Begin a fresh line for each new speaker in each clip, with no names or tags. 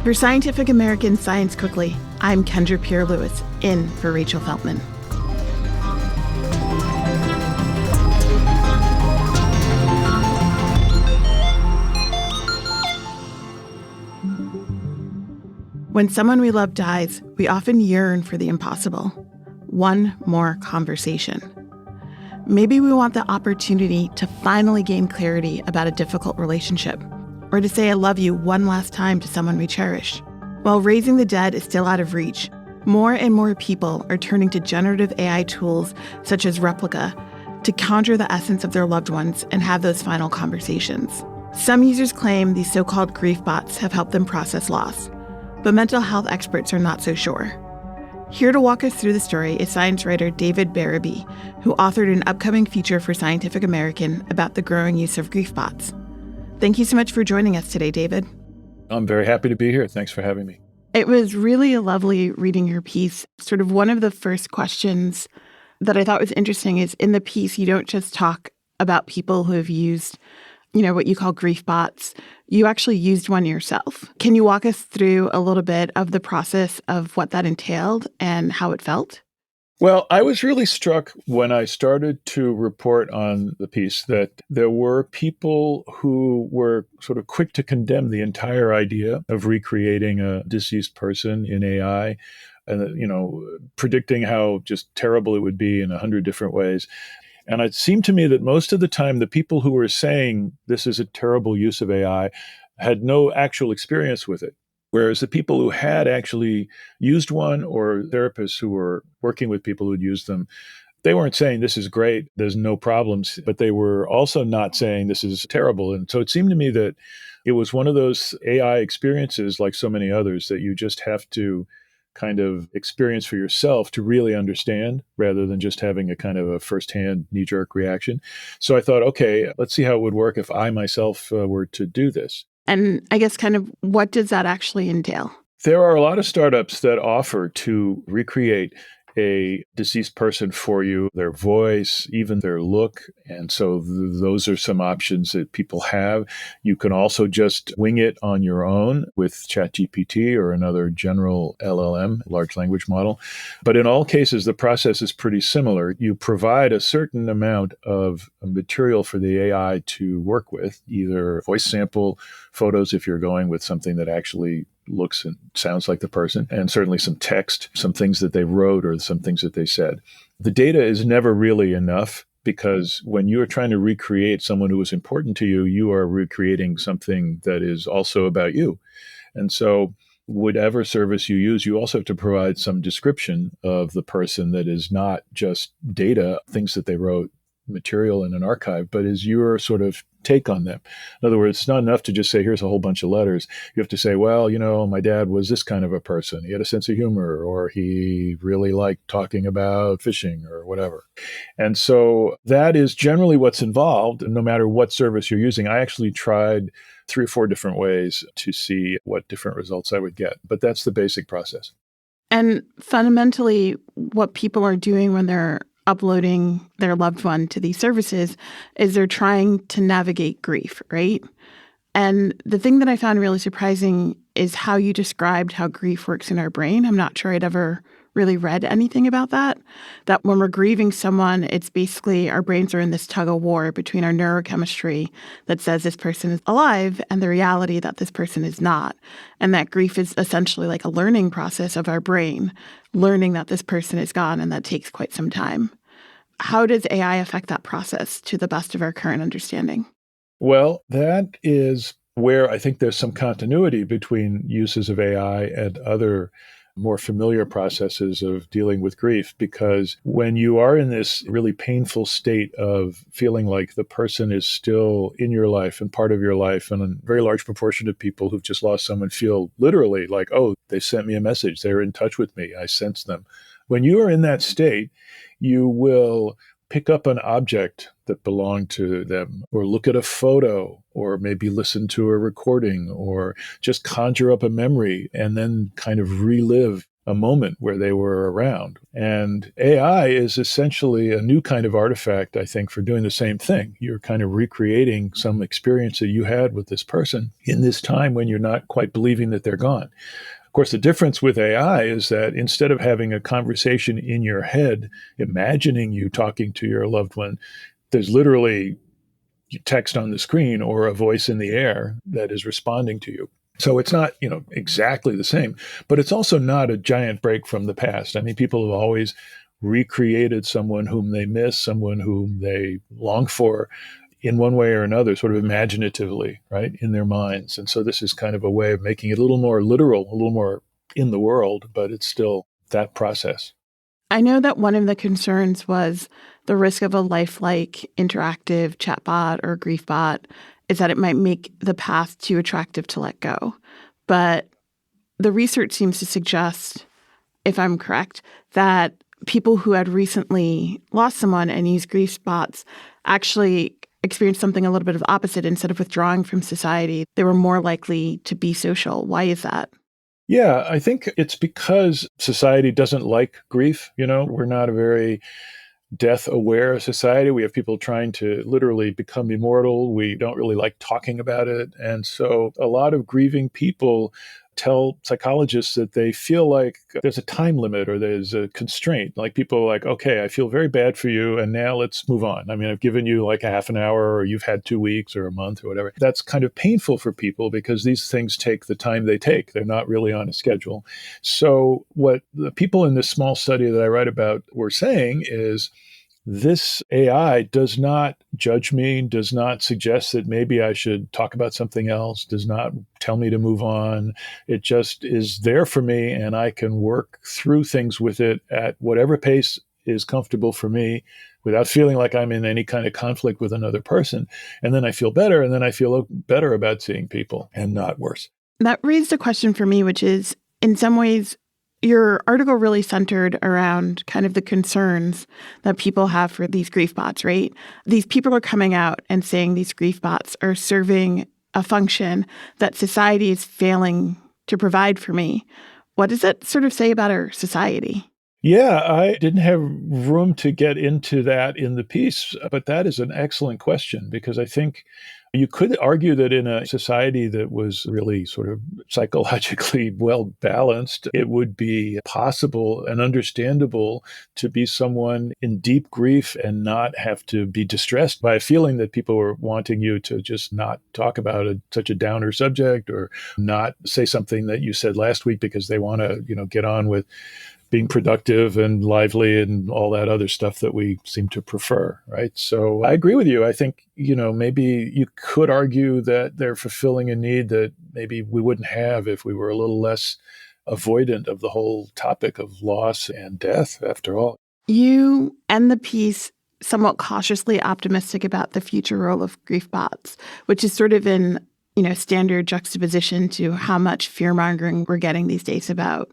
For Scientific American Science Quickly, I'm Kendra Pierre-Louis, in for Rachel Feltman. When someone we love dies, we often yearn for the impossible. One more conversation. Maybe we want the opportunity to finally gain clarity about a difficult relationship, or to say I love you one last time to someone we cherish. While raising the dead is still out of reach, more and more people are turning to generative AI tools such as Replica to conjure the essence of their loved ones and have those final conversations. Some users claim these so-called Griefbots have helped them process loss, but mental health experts are not so sure. Here to walk us through the story is science writer David Berreby, who authored an upcoming feature for Scientific American about the growing use of Griefbots. Thank you so much for joining us today, David.
I'm very happy to be here. Thanks for having me.
It was really lovely reading your piece. Sort of one of the first questions that I thought was interesting is in the piece, you don't just talk about people who have used, what you call Griefbots. You actually used one yourself. Can you walk us through a little bit of the process of what that entailed and how it felt?
Well, I was really struck when I started to report on the piece that there were people who were sort of quick to condemn the entire idea of recreating a deceased person in AI, predicting how just terrible it would be in 100 different ways. And it seemed to me that most of the time, the people who were saying this is a terrible use of AI had no actual experience with it. Whereas the people who had actually used one, or therapists who were working with people who'd used them, they weren't saying this is great, there's no problems, but they were also not saying this is terrible. And so it seemed to me that it was one of those AI experiences, like so many others, that you just have to kind of experience for yourself to really understand, rather than just having a kind of a firsthand knee-jerk reaction. So I thought, okay, let's see how it would work if I myself were to do this.
And I guess kind of what does that actually entail?
There are a lot of startups that offer to recreate a deceased person for you, their voice, even their look. And so those are some options that people have. You can also just wing it on your own with ChatGPT or another general LLM, large language model. But in all cases, the process is pretty similar. You provide a certain amount of material for the AI to work with, either voice sample photos if you're going with something that actually looks and sounds like the person, and certainly some text, some things that they wrote or some things that they said. The data is never really enough, because when you are trying to recreate someone who was important to you, you are recreating something that is also about you. And so whatever service you use, you also have to provide some description of the person that is not just data, things that they wrote, material in an archive, but is your sort of take on them. In other words, it's not enough to just say, here's a whole bunch of letters. You have to say, well, my dad was this kind of a person. He had a sense of humor, or he really liked talking about fishing or whatever. And so that is generally what's involved, no matter what service you're using. I actually tried 3 or 4 different ways to see what different results I would get, but that's the basic process.
And fundamentally, what people are doing when they're uploading their loved one to these services is they're trying to navigate grief, right? And the thing that I found really surprising is how you described how grief works in our brain. I'm not sure I'd ever really read anything about that when we're grieving someone, it's basically our brains are in this tug of war between our neurochemistry that says this person is alive and the reality that this person is not. And that grief is essentially like a learning process of our brain, learning that this person is gone, and that takes quite some time. How does AI affect that process to the best of our current understanding?
Well, that is where I think there's some continuity between uses of AI and other more familiar processes of dealing with grief, because when you are in this really painful state of feeling like the person is still in your life and part of your life, and a very large proportion of people who've just lost someone feel literally like, oh, they sent me a message, they're in touch with me, I sense them. When you are in that state, you will pick up an object that belonged to them, or look at a photo, or maybe listen to a recording, or just conjure up a memory and then kind of relive a moment where they were around. And AI is essentially a new kind of artifact, I think, for doing the same thing. You're kind of recreating some experience that you had with this person in this time when you're not quite believing that they're gone. Of course, the difference with AI is that instead of having a conversation in your head, imagining you talking to your loved one, there's literally text on the screen or a voice in the air that is responding to you. So it's not, exactly the same, but it's also not a giant break from the past. I mean, people have always recreated someone whom they miss, someone whom they long for in one way or another, sort of imaginatively, right, in their minds. And so this is kind of a way of making it a little more literal, a little more in the world, but it's still that process.
I know that one of the concerns was the risk of a lifelike interactive chatbot or griefbot is that it might make the path too attractive to let go. But the research seems to suggest, if I'm correct, that people who had recently lost someone and used griefbots actually experienced something a little bit of the opposite. Instead of withdrawing from society, they were more likely to be social. Why is that?
Yeah, I think it's because society doesn't like grief. We're not a very death-aware society. We have people trying to literally become immortal. We don't really like talking about it. And so a lot of grieving people tell psychologists that they feel like there's a time limit or there's a constraint. Like people are like, okay, I feel very bad for you, and now let's move on. I mean, I've given you like a half an hour, or you've had 2 weeks or a month or whatever. That's kind of painful for people because these things take the time they take. They're not really on a schedule. So what the people in this small study that I write about were saying is, this AI does not judge me, does not suggest that maybe I should talk about something else, does not tell me to move on. It just is there for me, and I can work through things with it at whatever pace is comfortable for me without feeling like I'm in any kind of conflict with another person. And then I feel better, and then I feel better about seeing people and not worse.
That raised a question for me, which is, in some ways, your article really centered around kind of the concerns that people have for these grief bots, right? These people are coming out and saying these grief bots are serving a function that society is failing to provide for me. What does that sort of say about our society?
Yeah, I didn't have room to get into that in the piece, but that is an excellent question because I think you could argue that in a society that was really sort of psychologically well balanced, it would be possible and understandable to be someone in deep grief and not have to be distressed by a feeling that people were wanting you to just not talk about such a downer subject or not say something that you said last week because they want to, get on with being productive and lively and all that other stuff that we seem to prefer, right? So I agree with you. I think, maybe you could argue that they're fulfilling a need that maybe we wouldn't have if we were a little less avoidant of the whole topic of loss and death, after all.
You end the piece somewhat cautiously optimistic about the future role of grief bots, which is sort of in, standard juxtaposition to how much fear-mongering we're getting these days about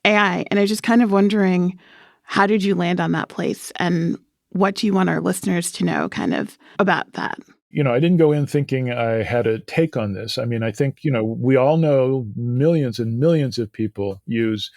AI. And I was just kind of wondering, how did you land on that place? And what do you want our listeners to know kind of about that?
I didn't go in thinking I had a take on this. I mean, I think, we all know millions and millions of people use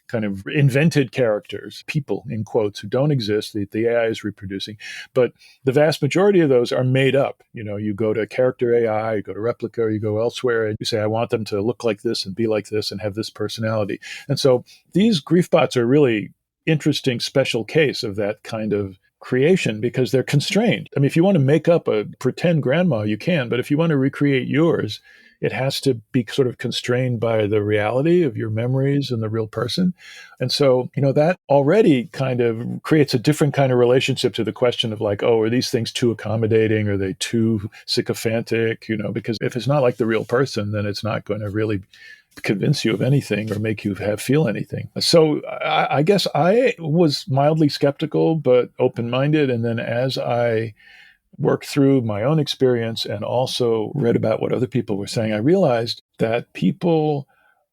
kind of invented characters, people in quotes, who don't exist, the AI is reproducing. But the vast majority of those are made up. You go to character AI, you go to Replica, you go elsewhere, and you say, I want them to look like this and be like this and have this personality. And so these grief bots are really interesting special case of that kind of creation because they're constrained. I mean, if you want to make up a pretend grandma, you can, but if you want to recreate yours, it has to be sort of constrained by the reality of your memories and the real person. And so, that already kind of creates a different kind of relationship to the question of like, oh, are these things too accommodating? Are they too sycophantic? Because if it's not like the real person, then it's not going to really convince you of anything or make you feel anything. So I guess I was mildly skeptical, but open-minded. And then as I worked through my own experience and also read about what other people were saying, I realized that people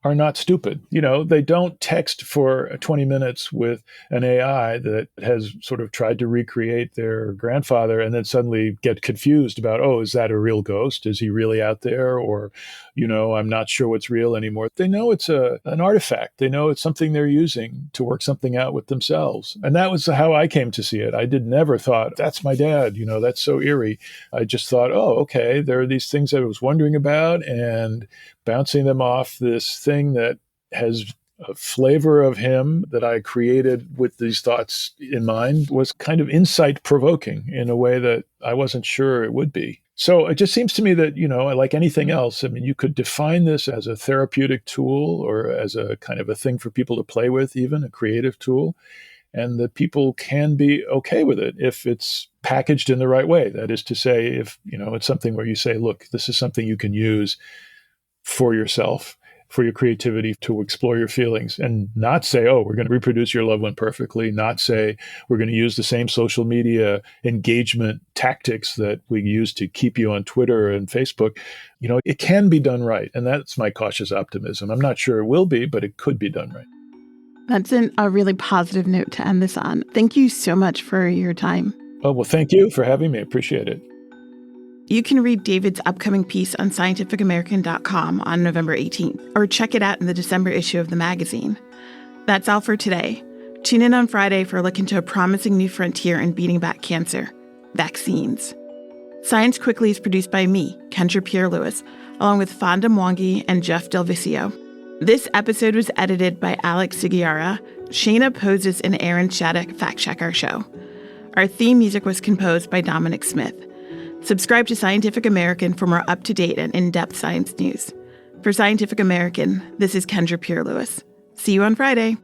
are not stupid. They don't text for 20 minutes with an AI that has sort of tried to recreate their grandfather and then suddenly get confused about, oh, is that a real ghost? Is he really out there? Or, I'm not sure what's real anymore. They know it's an artifact. They know it's something they're using to work something out with themselves. And that was how I came to see it. I never thought, that's my dad, that's so eerie. I just thought, oh, okay, there are these things I was wondering about and bouncing them off this thing that has a flavor of him that I created with these thoughts in mind was kind of insight provoking in a way that I wasn't sure it would be. So it just seems to me that, like anything else, I mean, you could define this as a therapeutic tool or as a kind of a thing for people to play with, even a creative tool, and that people can be okay with it if it's packaged in the right way. That is to say, if, it's something where you say, look, this is something you can use for yourself, for your creativity, to explore your feelings, and not say, oh, we're going to reproduce your loved one perfectly, not say we're going to use the same social media engagement tactics that we use to keep you on Twitter and Facebook. It can be done right. And that's my cautious optimism. I'm not sure it will be, but it could be done right.
That's a really positive note to end this on. Thank you so much for your time.
Oh, well, thank you for having me. I appreciate it.
You can read David's upcoming piece on scientificamerican.com on November 18th, or check it out in the December issue of the magazine. That's all for today. Tune in on Friday for a look into a promising new frontier in beating back cancer: vaccines. Science Quickly is produced by me, Kendra Pierre-Louis, along with Fonda, Mwangi, and Jeff DelViscio. This episode was edited by Alex Sugiura. Shayna, Posses, and Aaron Shattuck fact-check our show. Our theme music was composed by Dominic Smith. Subscribe to Scientific American for more up-to-date and in-depth science news. For Scientific American, this is Kendra Pierre-Louis. See you on Friday.